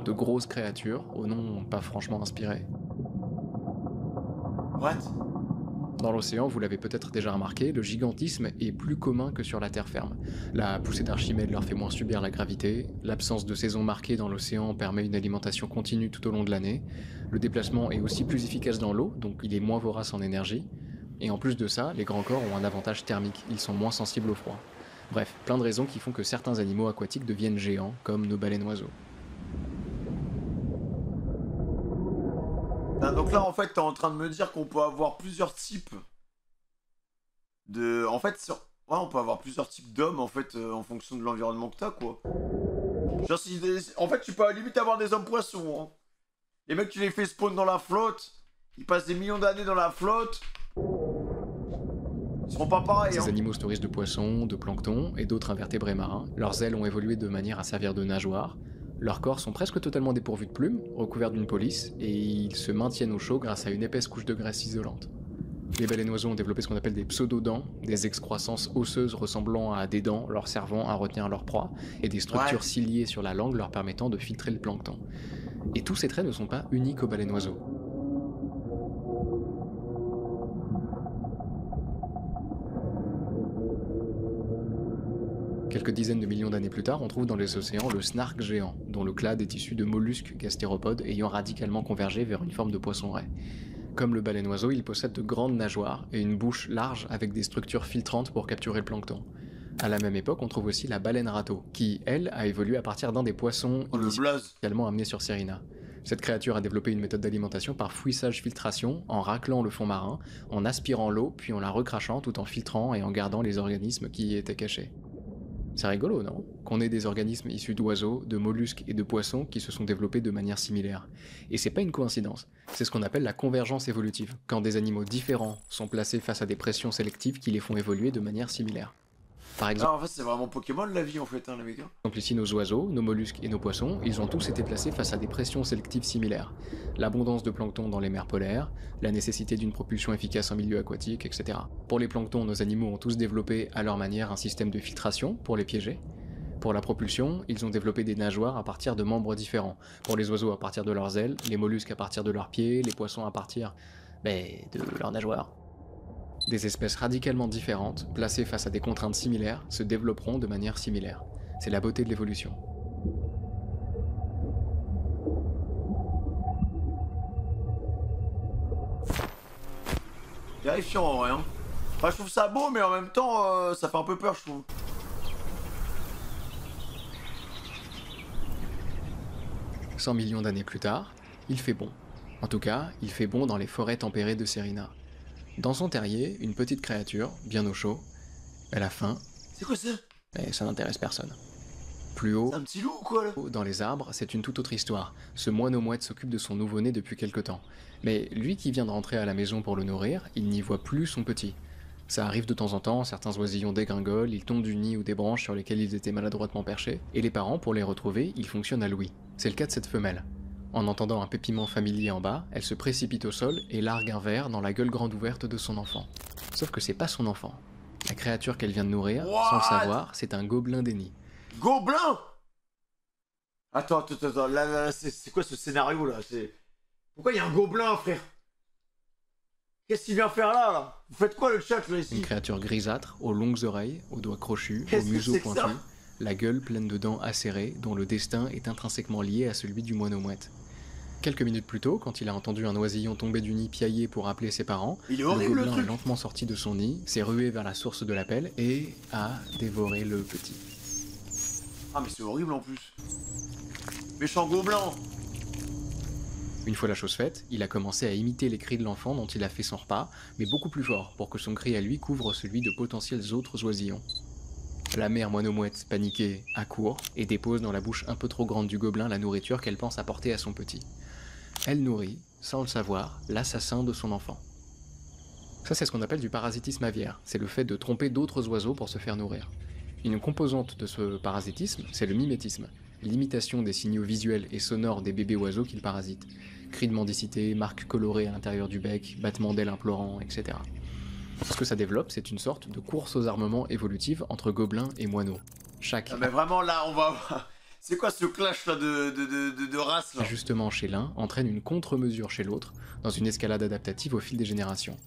Speaker 1: De grosses créatures, au nom pas franchement inspiré.
Speaker 2: What?
Speaker 1: Dans l'océan, vous l'avez peut-être déjà remarqué, le gigantisme est plus commun que sur la terre ferme. La poussée d'Archimède leur fait moins subir la gravité, l'absence de saison marquée dans l'océan permet une alimentation continue tout au long de l'année, le déplacement est aussi plus efficace dans l'eau, donc il est moins vorace en énergie, et en plus de ça, les grands corps ont un avantage thermique, ils sont moins sensibles au froid. Bref, plein de raisons qui font que certains animaux aquatiques deviennent géants, comme nos baleines-oiseaux.
Speaker 2: Donc là en fait t'es en train de me dire qu'on peut avoir plusieurs types de... En fait ouais, on peut avoir plusieurs types d'hommes en fait en fonction de l'environnement que t'as quoi. Genre en fait tu peux à la limite avoir des hommes poissons hein. Les mecs tu les fais spawn dans la flotte, ils passent des millions d'années dans la flotte. Ils seront pas pareils.
Speaker 1: Ces animaux se nourrissent de poissons, de plancton et d'autres invertébrés marins. Leurs ailes ont évolué de manière à servir de nageoires. Leurs corps sont presque totalement dépourvus de plumes, recouverts d'une police, et ils se maintiennent au chaud grâce à une épaisse couche de graisse isolante. Les baleines-oiseaux ont développé ce qu'on appelle des pseudo-dents, des excroissances osseuses ressemblant à des dents leur servant à retenir leur proie, et des structures ciliées sur la langue leur permettant de filtrer le plancton. Et tous ces traits ne sont pas uniques aux baleines-oiseaux. Quelques dizaines de millions d'années plus tard, on trouve dans les océans le snark géant, dont le clade est issu de mollusques gastéropodes ayant radicalement convergé vers une forme de poisson-raie. Comme le baleine-oiseau, il possède de grandes nageoires et une bouche large avec des structures filtrantes pour capturer le plancton. À la même époque, on trouve aussi la baleine râteau, qui, elle, a évolué à partir d'un des poissons initialement amenés sur Sérina. Cette créature a développé une méthode d'alimentation par fouissage-filtration, en raclant le fond marin, en aspirant l'eau, puis en la recrachant tout en filtrant et en gardant les organismes qui y étaient cachés. C'est rigolo, non? Qu'on ait des organismes issus d'oiseaux, de mollusques et de poissons qui se sont développés de manière similaire. Et c'est pas une coïncidence, c'est ce qu'on appelle la convergence évolutive, quand des animaux différents sont placés face à des pressions sélectives qui les font évoluer de manière similaire. Par exemple,
Speaker 2: En fait, c'est vraiment Pokémon la vie en fait, hein, les mecs.
Speaker 1: ici nos oiseaux, nos mollusques et nos poissons, ils ont tous été placés face à des pressions sélectives similaires. L'abondance de plancton dans les mers polaires, la nécessité d'une propulsion efficace en milieu aquatique, etc. Pour les planctons, nos animaux ont tous développé à leur manière un système de filtration pour les piéger. Pour la propulsion, ils ont développé des nageoires à partir de membres différents. Pour les oiseaux à partir de leurs ailes, les mollusques à partir de leurs pieds, les poissons à partir de leurs nageoires. Des espèces radicalement différentes, placées face à des contraintes similaires, se développeront de manière similaire. C'est la beauté de l'évolution.
Speaker 2: Terrifiant en vrai, hein. Enfin, je trouve ça beau, mais en même temps, ça fait un peu peur, je trouve.
Speaker 1: « 100 millions d'années plus tard, il fait bon. En tout cas, il fait bon dans les forêts tempérées de Serena. Dans son terrier, une petite créature, bien au chaud, elle a faim,
Speaker 2: C'est quoi ça?
Speaker 1: et ça n'intéresse personne. Plus haut,
Speaker 2: C'est un petit loup ou quoi là?
Speaker 1: dans les arbres, c'est une toute autre histoire. Ce moineau-mouette s'occupe de son nouveau-né depuis quelque temps. Mais lui qui vient de rentrer à la maison pour le nourrir, il n'y voit plus son petit. Ça arrive de temps en temps, certains oisillons dégringolent, ils tombent du nid ou des branches sur lesquelles ils étaient maladroitement perchés, et les parents, pour les retrouver, ils fonctionnent à l'ouïe. C'est le cas de cette femelle. En entendant un pépiment familier en bas, elle se précipite au sol et largue un verre dans la gueule grande ouverte de son enfant. Sauf que c'est pas son enfant. La créature qu'elle vient de nourrir, sans le savoir, c'est un gobelin des nids.
Speaker 2: Gobelin! Attends, là, c'est quoi ce scénario là? Pourquoi il y a un gobelin, frère? Qu'est-ce qu'il vient faire là? Vous faites quoi le chat là ici?
Speaker 1: Une créature grisâtre, aux longues oreilles, aux doigts crochus, au
Speaker 2: Qu'est-ce que
Speaker 1: museau
Speaker 2: c'est que ça?
Speaker 1: pointu, la gueule pleine de dents acérées, dont le destin est intrinsèquement lié à celui du moineau-mouette. Quelques minutes plus tôt, quand il a entendu un oisillon tomber du nid piailler pour appeler ses parents,
Speaker 2: Il est
Speaker 1: le
Speaker 2: horrible le
Speaker 1: gobelin est
Speaker 2: truc!
Speaker 1: lentement sorti de son nid, s'est rué vers la source de l'appel et a dévoré le petit.
Speaker 2: Ah mais c'est horrible en plus. Méchant gobelin!
Speaker 1: Une fois la chose faite, il a commencé à imiter les cris de l'enfant dont il a fait son repas, mais beaucoup plus fort, pour que son cri à lui couvre celui de potentiels autres oisillons. La mère moineau-mouette, paniquée, accourt et dépose dans la bouche un peu trop grande du gobelin la nourriture qu'elle pense apporter à son petit. Elle nourrit, sans le savoir, l'assassin de son enfant. Ça, c'est ce qu'on appelle du parasitisme aviaire, c'est le fait de tromper d'autres oiseaux pour se faire nourrir. Une composante de ce parasitisme, c'est le mimétisme, l'imitation des signaux visuels et sonores des bébés oiseaux qu'ils parasitent. Cris de mendicité, marques colorées à l'intérieur du bec, battements d'ailes implorants, etc. Ce que ça développe, c'est une sorte de course aux armements évolutive entre gobelins et moineaux. Chaque
Speaker 2: Ah mais vraiment là, on va... C'est quoi ce clash là de race là?
Speaker 1: ajustement chez l'un entraîne une contre-mesure chez l'autre, dans une escalade adaptative au fil des générations.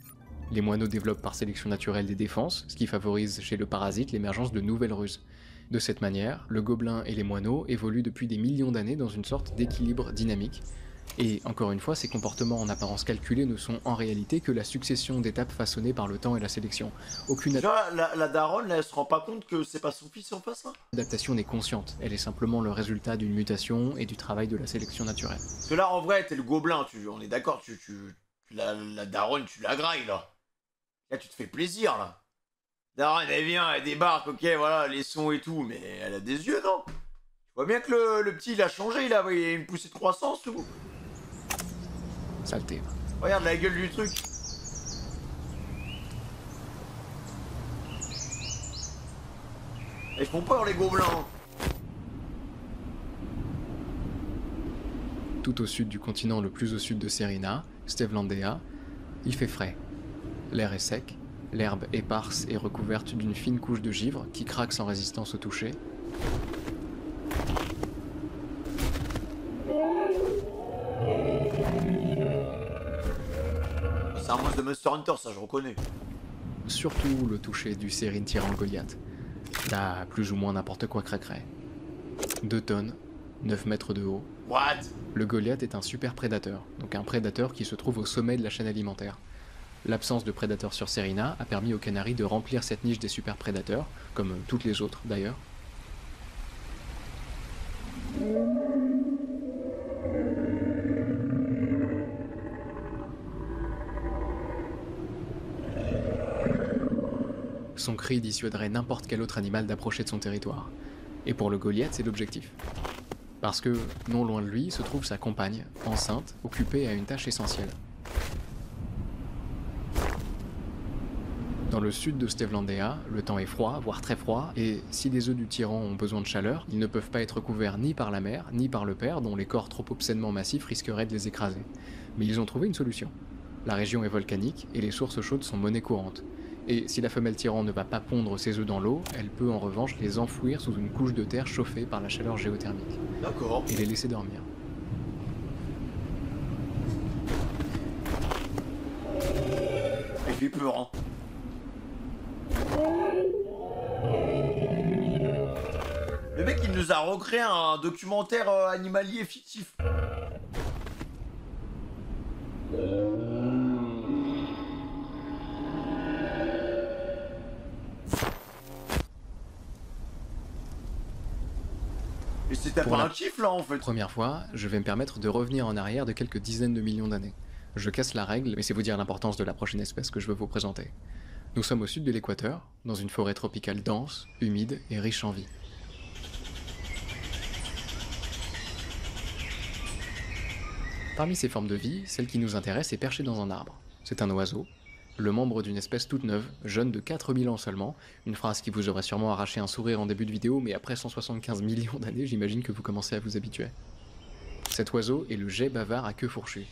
Speaker 1: Les moineaux développent par sélection naturelle des défenses, ce qui favorise chez le parasite l'émergence de nouvelles ruses. De cette manière, le gobelin et les moineaux évoluent depuis des millions d'années dans une sorte d'équilibre dynamique. Et encore une fois, ces comportements en apparence calculés ne sont en réalité que la succession d'étapes façonnées par le temps et la sélection. Aucune
Speaker 2: Tu vois, la daronne là, elle se rend pas compte que c'est pas son fils en face là?
Speaker 1: adaptation n'est consciente, elle est simplement le résultat d'une mutation et du travail de la sélection naturelle.
Speaker 2: Parce que là en vrai, t'es le gobelin, on est d'accord, la daronne, tu la grailles là. Là, tu te fais plaisir là. Daronne, elle vient, elle débarque, ok, voilà, les sons et tout, mais elle a des yeux, non? Tu vois bien que le petit, il a changé, il a une poussée de croissance ou...
Speaker 1: Saleté.
Speaker 2: Regarde la gueule du truc. Ils font peur les gobelins.
Speaker 1: Tout au sud du continent le plus au sud de Serena, Stevlandea, il fait frais. L'air est sec, l'herbe éparse et recouverte d'une fine couche de givre qui craque sans résistance au toucher.
Speaker 2: C'est un monstre de Monster Hunter, ça je reconnais.
Speaker 1: Surtout le toucher du Sérine tirant Goliath. Là, plus ou moins n'importe quoi craquerait. 2 tonnes, 9 mètres de haut.
Speaker 2: What?
Speaker 1: Le Goliath est un super prédateur, donc un prédateur qui se trouve au sommet de la chaîne alimentaire. L'absence de prédateurs sur Serena a permis aux canaris de remplir cette niche des super prédateurs, comme toutes les autres d'ailleurs. Son cri dissuaderait n'importe quel autre animal d'approcher de son territoire. Et pour le Goliath, c'est l'objectif. Parce que, non loin de lui, se trouve sa compagne, enceinte, occupée à une tâche essentielle. Dans le sud de Stevlandea, le temps est froid, voire très froid, et si les œufs du tyran ont besoin de chaleur, ils ne peuvent pas être couverts ni par la mère, ni par le père, dont les corps trop obscènement massifs risqueraient de les écraser. Mais ils ont trouvé une solution. La région est volcanique, et les sources chaudes sont monnaie courante. Et si la femelle tyran ne va pas pondre ses œufs dans l'eau, elle peut en revanche les enfouir sous une couche de terre chauffée par la chaleur géothermique.
Speaker 2: D'accord.
Speaker 1: Et les laisser dormir.
Speaker 2: Il fait peur, hein. Le mec, il nous a recréé un documentaire animalier fictif. Et c'était pas un kiff là en fait.
Speaker 1: Première fois, je vais me permettre de revenir en arrière de quelques dizaines de millions d'années. Je casse la règle, mais c'est vous dire l'importance de la prochaine espèce que je veux vous présenter. Nous sommes au sud de l'équateur, dans une forêt tropicale dense, humide et riche en vie. Parmi ces formes de vie, celle qui nous intéresse est perchée dans un arbre. C'est un oiseau, le membre d'une espèce toute neuve, jeune de 4000 ans seulement, une phrase qui vous aurait sûrement arraché un sourire en début de vidéo, mais après 175 millions d'années, j'imagine que vous commencez à vous habituer. Cet oiseau est le geais bavard à queue fourchue.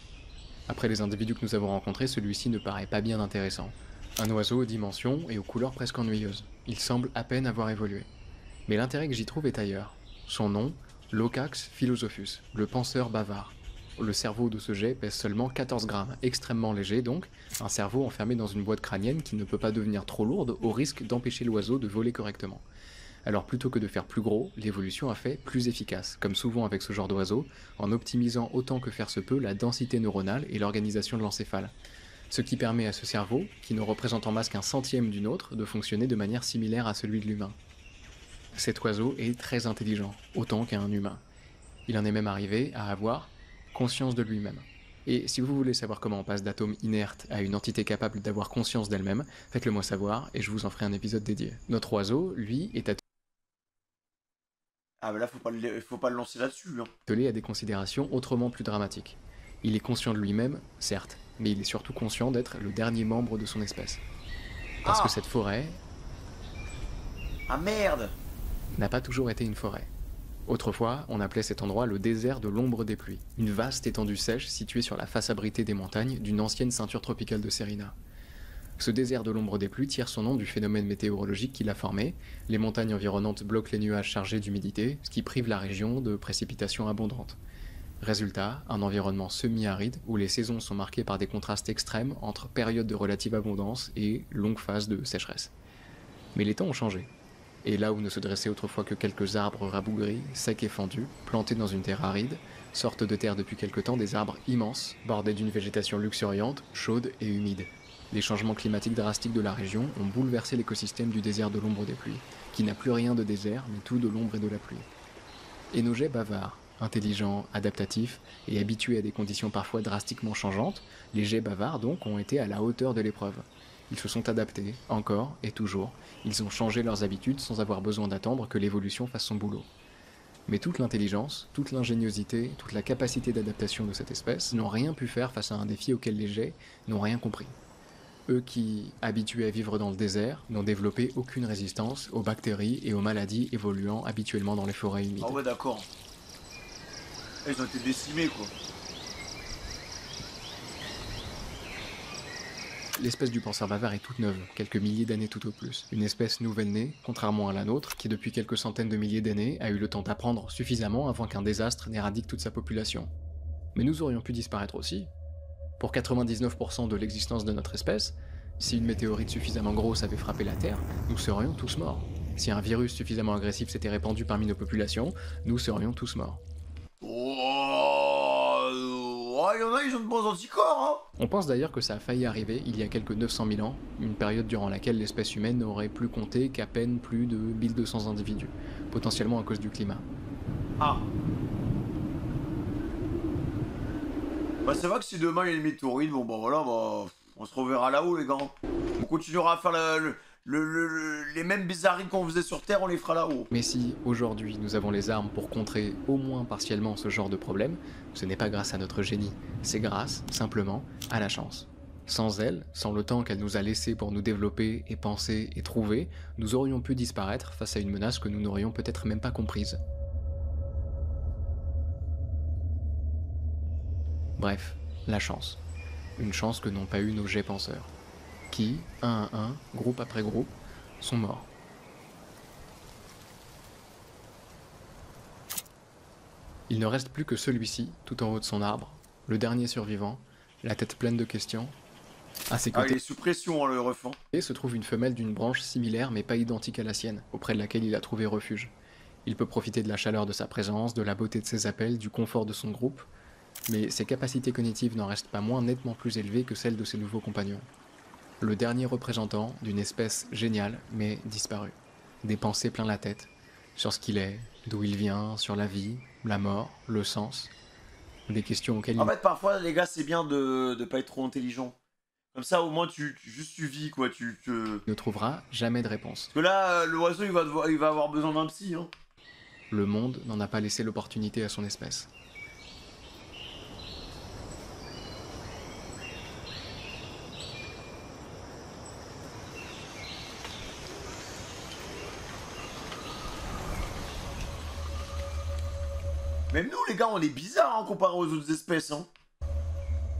Speaker 1: Après les individus que nous avons rencontrés, celui-ci ne paraît pas bien intéressant. Un oiseau aux dimensions et aux couleurs presque ennuyeuses. Il semble à peine avoir évolué. Mais l'intérêt que j'y trouve est ailleurs. Son nom, Locax philosophus, le penseur bavard. Le cerveau de ce geais pèse seulement 14 grammes, extrêmement léger donc, un cerveau enfermé dans une boîte crânienne qui ne peut pas devenir trop lourde au risque d'empêcher l'oiseau de voler correctement. Alors plutôt que de faire plus gros, l'évolution a fait plus efficace, comme souvent avec ce genre d'oiseau, en optimisant autant que faire se peut la densité neuronale et l'organisation de l'encéphale. Ce qui permet à ce cerveau, qui ne représente en masse qu'un centième d'une autre, de fonctionner de manière similaire à celui de l'humain. Cet oiseau est très intelligent, autant qu'un humain. Il en est même arrivé à avoir conscience de lui-même. Et si vous voulez savoir comment on passe d'atomes inertes à une entité capable d'avoir conscience d'elle-même, faites-le moi savoir et je vous en ferai un épisode dédié. Notre oiseau, lui, est
Speaker 2: Ah bah là, faut pas le lancer là-dessus. Hein.
Speaker 1: attelé à des considérations autrement plus dramatiques. Il est conscient de lui-même, certes, mais il est surtout conscient d'être le dernier membre de son espèce. Parce que cette forêt...
Speaker 2: Ah merde!
Speaker 1: N'a pas toujours été une forêt. Autrefois, on appelait cet endroit le désert de l'ombre des pluies, une vaste étendue sèche située sur la face abritée des montagnes d'une ancienne ceinture tropicale de Serena. Ce désert de l'ombre des pluies tire son nom du phénomène météorologique qui l'a formé. Les montagnes environnantes bloquent les nuages chargés d'humidité, ce qui prive la région de précipitations abondantes. Résultat, un environnement semi-aride où les saisons sont marquées par des contrastes extrêmes entre périodes de relative abondance et longues phases de sécheresse. Mais les temps ont changé. Et là où ne se dressaient autrefois que quelques arbres rabougris, secs et fendus, plantés dans une terre aride, sortent de terre depuis quelque temps des arbres immenses, bordés d'une végétation luxuriante, chaude et humide. Les changements climatiques drastiques de la région ont bouleversé l'écosystème du désert de l'ombre des pluies, qui n'a plus rien de désert, mais tout de l'ombre et de la pluie. Et nos geais bavards, intelligents, adaptatifs et habitués à des conditions parfois drastiquement changeantes, les geais bavards donc ont été à la hauteur de l'épreuve. Ils se sont adaptés, encore et toujours. Ils ont changé leurs habitudes sans avoir besoin d'attendre que l'évolution fasse son boulot. Mais toute l'intelligence, toute l'ingéniosité, toute la capacité d'adaptation de cette espèce n'ont rien pu faire face à un défi auquel les geais n'ont rien compris. Eux qui, habitués à vivre dans le désert, n'ont développé aucune résistance aux bactéries et aux maladies évoluant habituellement dans les forêts humides.
Speaker 2: Ah ouais, d'accord. Ils ont été décimés, quoi.
Speaker 1: L'espèce du penseur bavard est toute neuve, quelques milliers d'années tout au plus. Une espèce nouvelle-née, contrairement à la nôtre, qui depuis quelques centaines de milliers d'années a eu le temps d'apprendre suffisamment avant qu'un désastre n'éradique toute sa population. Mais nous aurions pu disparaître aussi. Pour 99% de l'existence de notre espèce, si une météorite suffisamment grosse avait frappé la Terre, nous serions tous morts. Si un virus suffisamment agressif s'était répandu parmi nos populations, nous serions tous morts.
Speaker 2: Oh, il y en a, ils ont de bons anticorps, hein.
Speaker 1: On pense d'ailleurs que ça a failli arriver il y a quelques 900 000 ans, une période durant laquelle l'espèce humaine n'aurait plus compté qu'à peine plus de 1200 individus, potentiellement à cause du climat.
Speaker 2: Ah. Bah c'est vrai que si demain il y a une météorite, bon bah voilà, bah on se reverra là-haut les gars. On continuera à faire les mêmes bizarreries qu'on faisait sur Terre, on les fera là-haut.
Speaker 1: Mais si, aujourd'hui, nous avons les armes pour contrer au moins partiellement ce genre de problème, ce n'est pas grâce à notre génie, c'est grâce, simplement, à la chance. Sans elle, sans le temps qu'elle nous a laissé pour nous développer et penser et trouver, nous aurions pu disparaître face à une menace que nous n'aurions peut-être même pas comprise. Bref, la chance. Une chance que n'ont pas eu nos jets penseurs, qui, un à un, groupe après groupe, sont morts. Il ne reste plus que celui-ci, tout en haut de son arbre, le dernier survivant, la tête pleine de questions. À ses
Speaker 2: Ah, il
Speaker 1: côtés
Speaker 2: est sous pression, hein, le refant.
Speaker 1: se trouve une femelle d'une branche similaire mais pas identique à la sienne, auprès de laquelle il a trouvé refuge. Il peut profiter de la chaleur de sa présence, de la beauté de ses appels, du confort de son groupe, mais ses capacités cognitives n'en restent pas moins nettement plus élevées que celles de ses nouveaux compagnons. Le dernier représentant d'une espèce géniale mais disparue. Des pensées plein la tête, sur ce qu'il est, d'où il vient, sur la vie, la mort, le sens. Des questions auxquelles
Speaker 2: En fait, parfois, les gars, c'est bien de pas être trop intelligent. Comme ça, au moins, tu vis, quoi.
Speaker 1: il ne trouvera jamais de réponse.
Speaker 2: Parce que là, l'oiseau, il va avoir besoin d'un psy, hein.
Speaker 1: Le monde n'en a pas laissé l'opportunité à son espèce.
Speaker 2: Même nous, les gars, on est bizarres, hein, comparé aux autres espèces, hein.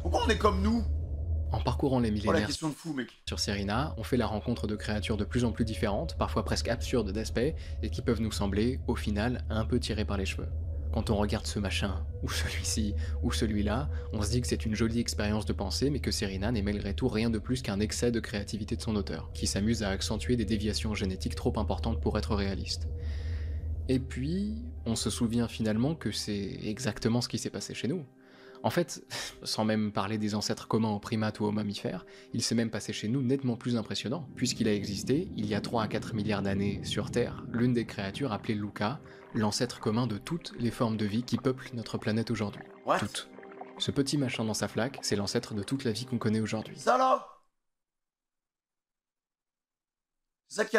Speaker 2: Pourquoi on est comme nous?
Speaker 1: En parcourant les
Speaker 2: Oh, la
Speaker 1: millénaires
Speaker 2: question de fou, mec.
Speaker 1: sur Serena, on fait la rencontre de créatures de plus en plus différentes, parfois presque absurdes d'aspect, et qui peuvent nous sembler, au final, un peu tirées par les cheveux. Quand on regarde ce machin, ou celui-ci, ou celui-là, on se dit que c'est une jolie expérience de pensée, mais que Serena n'est malgré tout rien de plus qu'un excès de créativité de son auteur, qui s'amuse à accentuer des déviations génétiques trop importantes pour être réaliste. Et puis, on se souvient finalement que c'est exactement ce qui s'est passé chez nous. En fait, sans même parler des ancêtres communs aux primates ou aux mammifères, il s'est même passé chez nous nettement plus impressionnant, puisqu'il a existé, il y a 3 à 4 milliards d'années sur Terre, l'une des créatures appelée Luca, l'ancêtre commun de toutes les formes de vie qui peuplent notre planète aujourd'hui.
Speaker 2: What?
Speaker 1: Toutes. Ce petit machin dans sa flaque, c'est l'ancêtre de toute la vie qu'on connaît aujourd'hui.
Speaker 2: Ça, là? C'est ça qui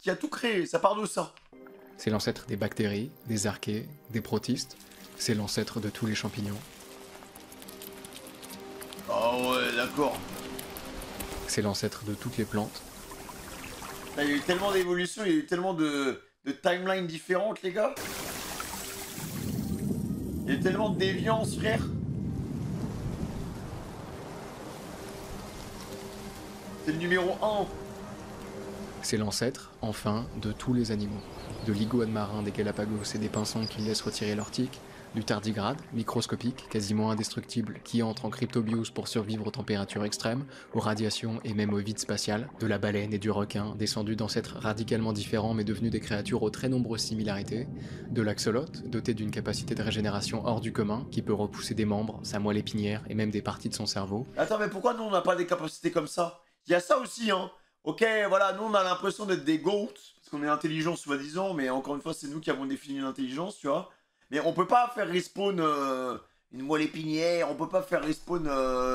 Speaker 2: a tout créé, ça part de ça.
Speaker 1: C'est l'ancêtre des bactéries, des archées, des protistes, c'est l'ancêtre de tous les champignons.
Speaker 2: Ah ouais, d'accord.
Speaker 1: C'est l'ancêtre de toutes les plantes.
Speaker 2: Il y a eu tellement d'évolutions, il y a eu tellement de timelines différentes, les gars. Il y a eu tellement de déviances, frère. C'est le numéro 1.
Speaker 1: C'est l'ancêtre, enfin, de tous les animaux. De l'iguane marin des Galapagos et des pinsons qui laissent retirer leur tique, du tardigrade, microscopique, quasiment indestructible, qui entre en cryptobiose pour survivre aux températures extrêmes, aux radiations et même au vide spatial, de la baleine et du requin, descendus d'ancêtres radicalement différents mais devenus des créatures aux très nombreuses similarités, de l'axolote, doté d'une capacité de régénération hors du commun, qui peut repousser des membres, sa moelle épinière et même des parties de son cerveau.
Speaker 2: Attends, mais pourquoi nous on n'a pas des capacités comme ça? Il y a ça aussi, hein. Ok, voilà, nous on a l'impression d'être des goats, parce qu'on est intelligents soi-disant, mais encore une fois, c'est nous qui avons défini l'intelligence, tu vois. Mais on peut pas faire respawn une moelle épinière, on peut pas faire respawn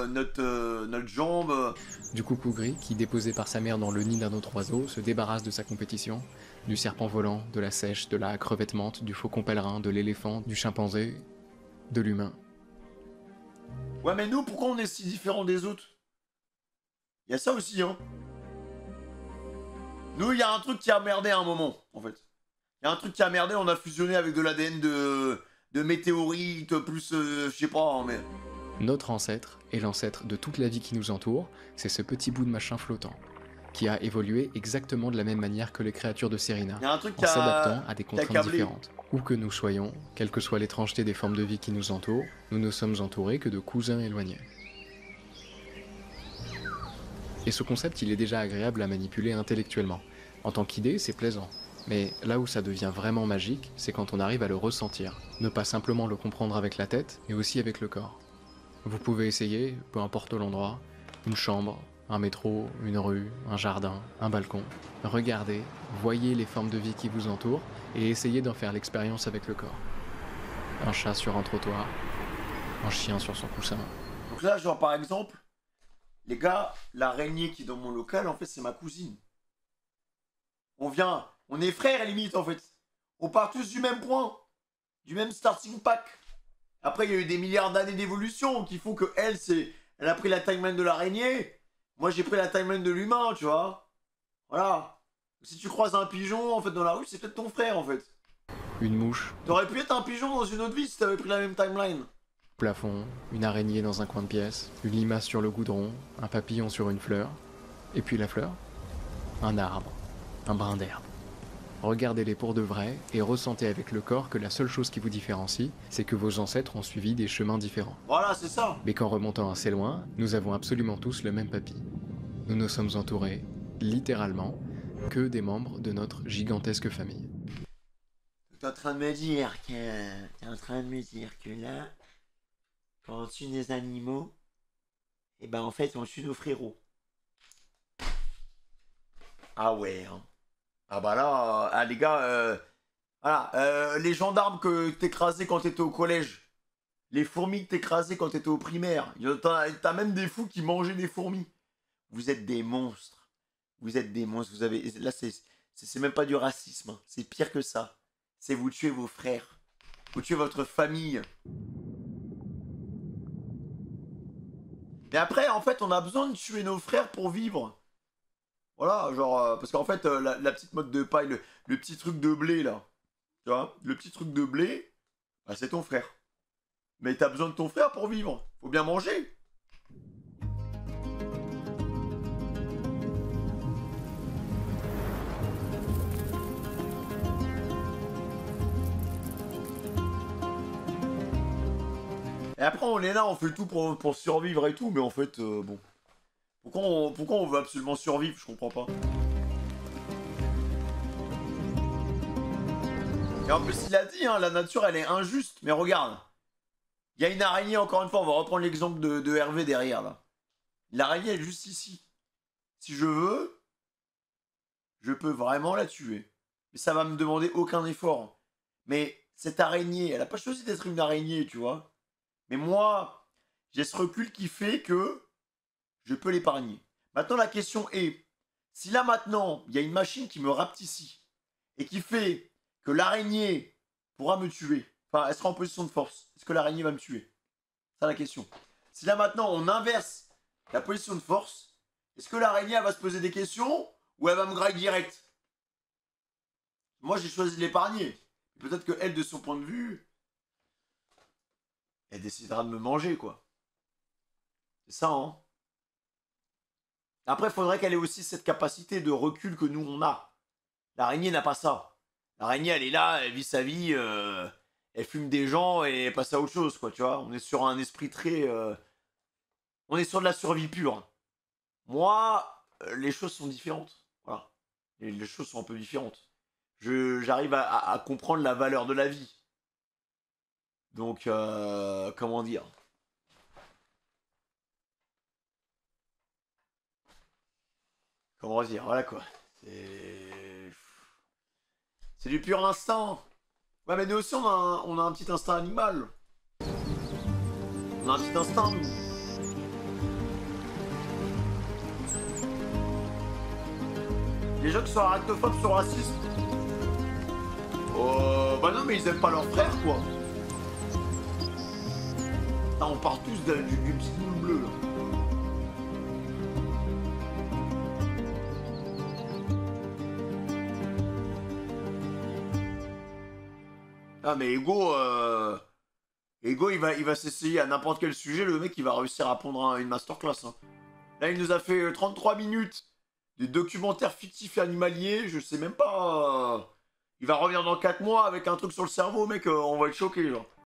Speaker 2: notre jambe.
Speaker 1: Du coucou gris, qui déposé par sa mère dans le nid d'un autre oiseau, se débarrasse de sa compétition, du serpent volant, de la sèche, de la crevette menthe, du faucon pèlerin, de l'éléphant, du chimpanzé, de l'humain.
Speaker 2: Ouais, mais nous, pourquoi on est si différents des autres? Il y a ça aussi, hein. Nous, il y a un truc qui a merdé à un moment, en fait. Il y a un truc qui a merdé, on a fusionné avec de l'ADN de météorites, plus, je sais pas, hein, mais...
Speaker 1: Notre ancêtre, et l'ancêtre de toute la vie qui nous entoure, c'est ce petit bout de machin flottant, qui a évolué exactement de la même manière que les créatures de Serena,
Speaker 2: Il y a un truc
Speaker 1: en s'adaptant à des
Speaker 2: qui a
Speaker 1: contraintes
Speaker 2: câblé.
Speaker 1: différentes. Où que nous soyons, quelle que soit l'étrangeté des formes de vie qui nous entourent, nous ne sommes entourés que de cousins éloignés. Et ce concept, il est déjà agréable à manipuler intellectuellement. En tant qu'idée, c'est plaisant. Mais là où ça devient vraiment magique, c'est quand on arrive à le ressentir. Ne pas simplement le comprendre avec la tête, mais aussi avec le corps. Vous pouvez essayer, peu importe l'endroit, une chambre, un métro, une rue, un jardin, un balcon. Regardez, voyez les formes de vie qui vous entourent et essayez d'en faire l'expérience avec le corps. Un chat sur un trottoir, un chien sur son coussin.
Speaker 2: Donc là, genre, par exemple, les gars, l'araignée qui est dans mon local, en fait, c'est ma cousine. On vient, on est frères limite en fait. On part tous du même point, du même starting pack. Après, il y a eu des milliards d'années d'évolution qui font que elle a pris la timeline de l'araignée. Moi, j'ai pris la timeline de l'humain, tu vois. Voilà. Si tu croises un pigeon, en fait, dans la rue, c'est peut-être ton frère, en fait.
Speaker 1: Une mouche,
Speaker 2: T'aurais pu être un pigeon dans une autre vie si t'avais pris la même timeline.
Speaker 1: plafond, une araignée dans un coin de pièce, une limace sur le goudron, un papillon sur une fleur, et puis la fleur, un arbre, un brin d'herbe. Regardez-les pour de vrai et ressentez avec le corps que la seule chose qui vous différencie, c'est que vos ancêtres ont suivi des chemins différents.
Speaker 2: Voilà, c'est ça.
Speaker 1: Mais qu'en remontant assez loin, nous avons absolument tous le même papy. Nous nous sommes entourés, littéralement, que des membres de notre gigantesque famille.
Speaker 2: T'es en train de me dire que là, quand on tue des animaux, et ben en fait on tue nos frérots. Ah ouais. Hein. Ah bah là, les gars, voilà, les gendarmes que t'écrasais quand t'étais au collège, les fourmis que t'écrasais quand t'étais au primaire, t'as même des fous qui mangeaient des fourmis. Vous êtes des monstres. Vous êtes des monstres. Vous avez, là c'est même pas du racisme, hein. C'est pire que ça. C'est vous tuez vos frères. Vous tuez votre famille. Mais après, en fait, on a besoin de tuer nos frères pour vivre. Voilà, genre, parce qu'en fait, la petite mode de paille, le petit truc de blé, là, tu vois, le petit truc de blé, bah, c'est ton frère. Mais t'as besoin de ton frère pour vivre. Faut bien manger. Et après, on est là, on fait tout pour survivre et tout, mais en fait, bon. Pourquoi on veut absolument survivre? Je comprends pas. Et en plus, il a dit, hein, la nature, elle est injuste. Mais regarde. Il y a une araignée, encore une fois, on va reprendre l'exemple de Hervé derrière, là. L'araignée est juste ici. Si je veux, je peux vraiment la tuer. Mais ça va me demander aucun effort. Mais cette araignée, elle a pas choisi d'être une araignée, tu vois. Mais moi, j'ai ce recul qui fait que je peux l'épargner. Maintenant, la question est, si là maintenant, il y a une machine qui me rapetissit et qui fait que l'araignée pourra me tuer, enfin, elle sera en position de force, est-ce que l'araignée va me tuer? C'est la question. Si là maintenant, on inverse la position de force, est-ce que l'araignée, elle va se poser des questions ou elle va me grailler direct? Moi, j'ai choisi de l'épargner. Peut-être que elle, de son point de vue, elle décidera de me manger, quoi. C'est ça, hein. Après, il faudrait qu'elle ait aussi cette capacité de recul que nous, on a. L'araignée n'a pas ça. L'araignée, elle est là, elle vit sa vie, elle fume des gens et elle passe à autre chose, quoi, tu vois. On est sur un esprit très... on est sur de la survie pure. Moi, les choses sont différentes. Voilà. Les choses sont un peu différentes. J'arrive à comprendre la valeur de la vie. Donc, comment dire? Comment dire? Voilà quoi. C'est du pur instinct. Ouais, mais nous aussi, on a un petit instinct animal. On a un petit instinct, nous. Les gens qui sont arachnophobes sont racistes. Bah non, mais ils aiment pas leurs frères, quoi. Là, on part tous du petit boule bleu, là. Ah, mais Ego, il va s'essayer à n'importe quel sujet, le mec, il va réussir à prendre une masterclass. Hein. Là, il nous a fait 33 minutes de documentaire fictif et animalier, je sais même pas... il va revenir dans 4 mois avec un truc sur le cerveau, mec, on va être choqués, genre.